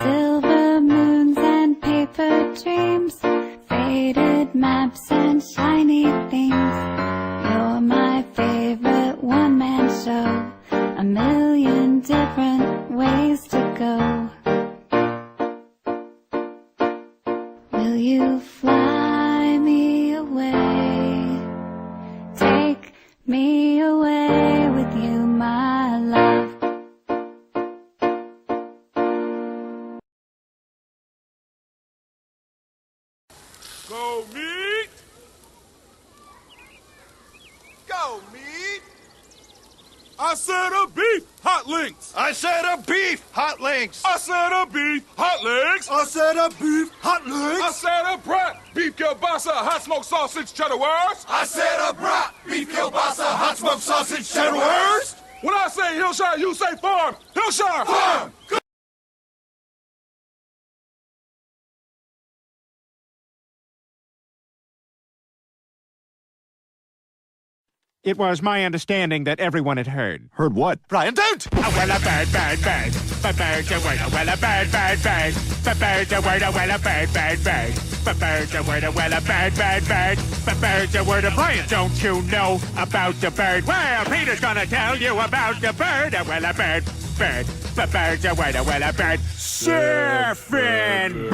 Silver moons and paper dreams, faded maps and shiny things. You're my favorite one-man show, a million different ways to go. Will you fly me away? Take me away with you, my love. Go meat! Go meat! I said a beef hot links! I said a beef hot links! I said a beef hot links! I said a beef hot links! I said a brat beef kielbasa hot smoked sausage cheddar wurst! I said a brat beef kielbasa hot smoked sausage cheddar wurst! When I say Hillshire, you say farm! Hillshire! Farm! It was my understanding that everyone had heard. Heard what? Brian, don't! Oh, well, a bird, bird, bird. But birds a word, well, a bird, bird, bird. But birds a word, well, a bird, bird, bird. But birds a word, well, a bird, bird, bird. But birds a word, Brian, don't you know about the bird? Well, Peter's gonna tell you about the bird. Well, a bird, bird. But birds a word, well, a bird. Surfing.